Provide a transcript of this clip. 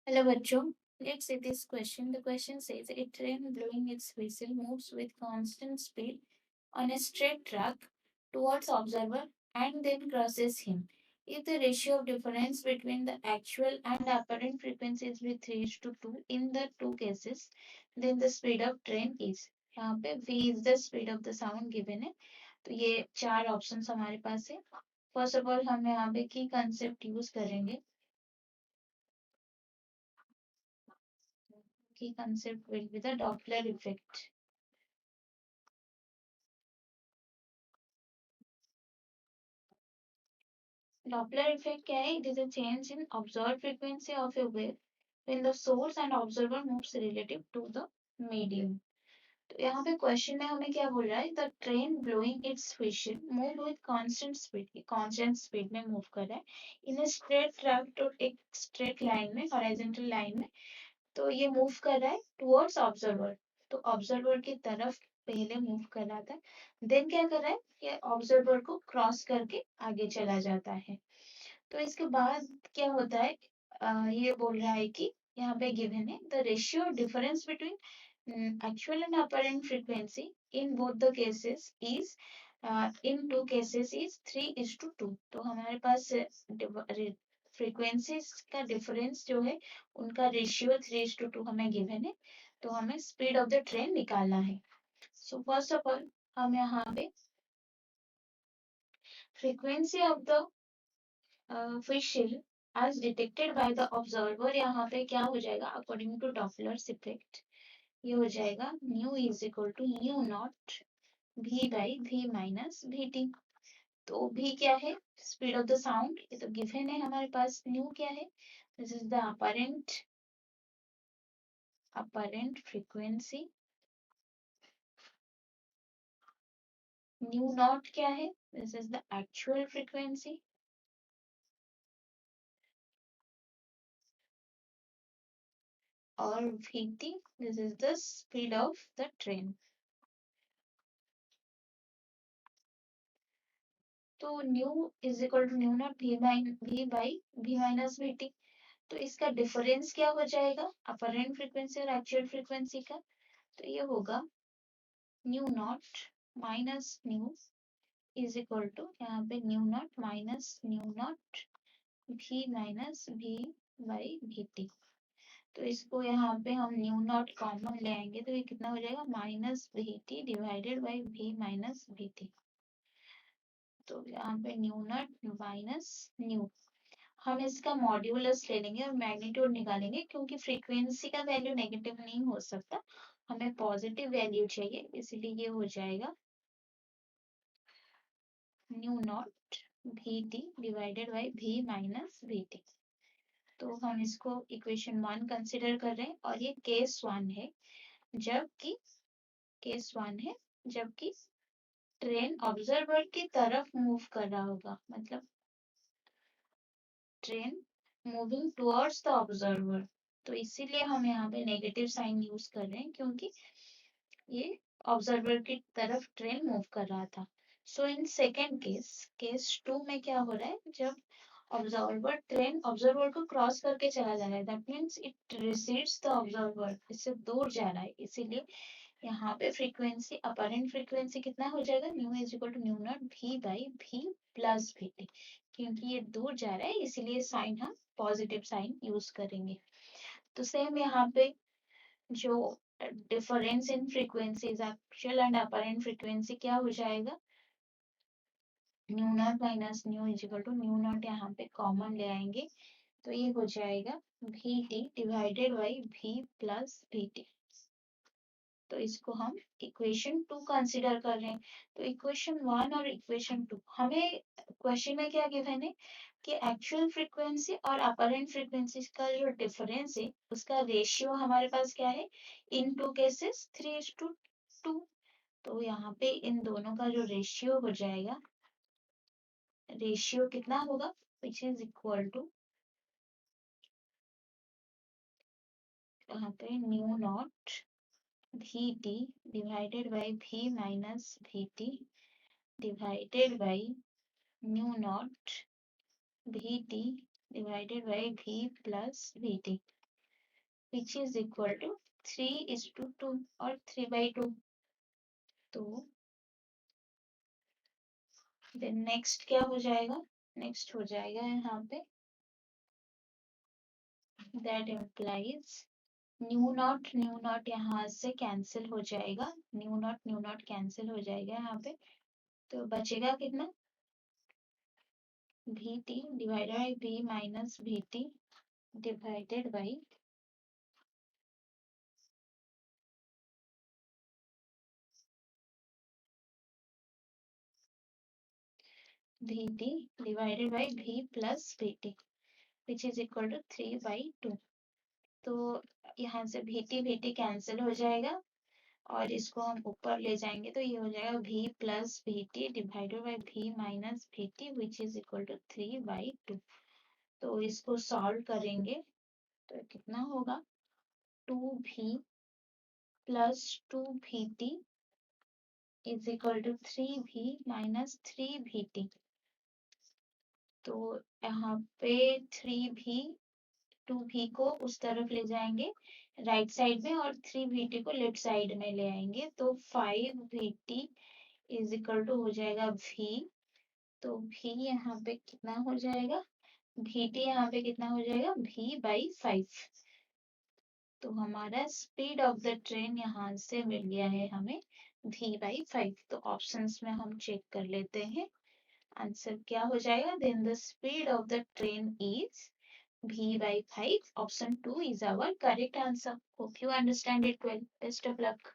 Hello, Bachcho. Let's see this question. The question says a train blowing its whistle moves with constant speed on a straight track towards observer and then crosses him. If the ratio of difference between the actual and apparent frequency is with 3 to 2 in the two cases, then the speed of train is. यहाँ पे v is the speed of the sound given है. तो ये चार options हमारे पास है. First of all हम यहाँ पे की कंसेप्ट यूज करेंगे. Key concept will be the Doppler effect. Doppler effect क्या है? It is a change in observed frequency of a wave when the source and observer moves relative to the medium. तो यहाँ पे question में हमें क्या बोल रहा है? The train blowing its whistle move with constant speed. ये constant speed में move कर रहा है. In a straight track तो एक straight line में horizontal line में तो ये मूव कर रहा है टुवर्ड्स ऑब्जर्वर. तो ऑब्जर्वर की तरफ पहले मूव कर रहा था. देन क्या कर रहा है? ये ऑब्जर्वर को क्रॉस करके आगे चला जाता है. तो इसके बाद क्या होता है? ये बोल रहा है कि यहाँ पे गिवन है the ratio difference between actual and apparent frequency in both the cases is in two cases is 3:2. तो हमारे पास फ्रीक्वेंसीज का डिफरेंस जो है उनका रेशियो 3:2 हमें गिवन है. तो हमें स्पीड ऑफ द ट्रेन निकालना है. सो फर्स्ट ऑफ ऑल हम यहाँ पे frequency of the whistle as detected by the observer यहाँ पे क्या हो जाएगा अकॉर्डिंग टू डॉपलर्स इफेक्ट. ये हो जाएगा nu is equal to nu naught v by v minus v t. तो v क्या है? Speed of the sound. ये तो गिवन है हमारे पास. न्यू क्या है? This is the apparent frequency. Nu naught क्या है? This is the actual frequency. और vt this is the speed of the train. तो nu is equal to nu naught v by v minus v t. तो इसका difference क्या हो जाएगा apparent frequency और एक्चुअल फ्रीक्वेंसी का? तो ये होगा nu naught minus nu is equal to यहाँ पे nu naught minus nu naught v minus v by v t. तो इसको यहाँ पे हम न्यू नॉट कॉमन ले आएंगे तो ये कितना हो जाएगा minus v t divided by v minus v t. तो यहाँ पे न्यू नॉट माइनस न्यू. हम इसका मॉड्यूलस ले लेंगे और मैग्नीट्यूड निकालेंगे क्योंकि फ्रीक्वेंसी का वैल्यू नेगेटिव नहीं हो सकता. हमें पॉजिटिव वैल्यू चाहिए इसलिए ये हो जाएगा nu not we t divided by v minus v t. तो हम इसको इक्वेशन 1 कंसिडर कर रहे हैं और ये केस 1 है. जबकि केस 1 है जबकि ट्रेन ऑब्जर्वर की तरफ मूव कर रहा होगा. मतलब train moving towards the observer. तो इसीलिए हम यहाँ पे नेगेटिव साइन यूज कर रहे हैं क्योंकि ये ऑब्जर्वर की तरफ ट्रेन मूव कर रहा था. सो इन सेकेंड केस केस 2 में क्या हो रहा है? जब ऑब्जर्वर को क्रॉस करके चला जा रहा है. That means it recedes the observer. इससे दूर जा रहा है. इसीलिए यहाँ पे फ्रीक्वेंसी अपरेंट फ्रीक्वेंसी कितना हो जाएगा? Nu is equal to nu naught v by v plus v t. क्योंकि ये दूर जा रहा है इसीलिए साइन हम पॉजिटिव साइन यूज करेंगे. तो सेम यहाँ पे जो difference in frequencies actual and apparent frequency क्या हो जाएगा? Nu naught minus nu is equal to nu naught यहाँ पे कॉमन ले आएंगे तो ये हो जाएगा v t divided by v plus v t. तो इसको हम इक्वेशन 2 कंसिडर कर रहे हैं. तो इक्वेशन 1 और इक्वेशन 2 हमें क्वेश्चन में क्या गिवन है कि एक्चुअल फ्रीक्वेंसी और अपरेंट फ्रीक्वेंसी का जो डिफरेंस है उसका रेशियो हमारे पास क्या है? इन टू केसेस 3:2. तो यहाँ पे इन दोनों का जो रेशियो हो जाएगा रेशियो कितना होगा? विच इज इक्वल टू यहाँ पे nu not vt divided by v minus vt divided by mu naught vt divided by v plus vt. which is equal to 3:2 और 3/2। तो देन नेक्स्ट क्या हो जाएगा, नेक्स्ट हो जाएगा यहाँ पे दैट इम्प्लाइज न्यू नॉट यहाँ से कैंसिल हो जाएगा, न्यू नॉट कैंसिल हो जाएगा यहाँ पे। तो बचेगा कितना, v t divided by v minus v t divided by v t divided by v plus v t which is equal to 3/2। तो यहाँ से वी टी कैंसिल हो जाएगा और इसको हम ऊपर ले जाएंगे तो ये हो जाएगा v plus v t divided by v minus v t which is equal to 3/2। तो इसको सॉल्व करेंगे तो कितना होगा, 2v plus 2vt is equal to 3v minus 3vt। तो यहाँ पे 3v 2v को उस तरफ ले जाएंगे राइट साइड में और 3vt को लेफ्ट साइड में ले आएंगे तो 5vt इज इक्वल टू हो जाएगा v। तो v यहाँ पे कितना हो जाएगा, vt यहाँ पे कितना हो जाएगा, v/5। तो हमारा स्पीड ऑफ द ट्रेन यहाँ से मिल गया है हमें v/5। तो ऑप्शंस में हम चेक कर लेते हैं आंसर क्या हो जाएगा, then the speed of the train is v/5। Option 2 is our correct answer. Hope you understand it well. Best of luck.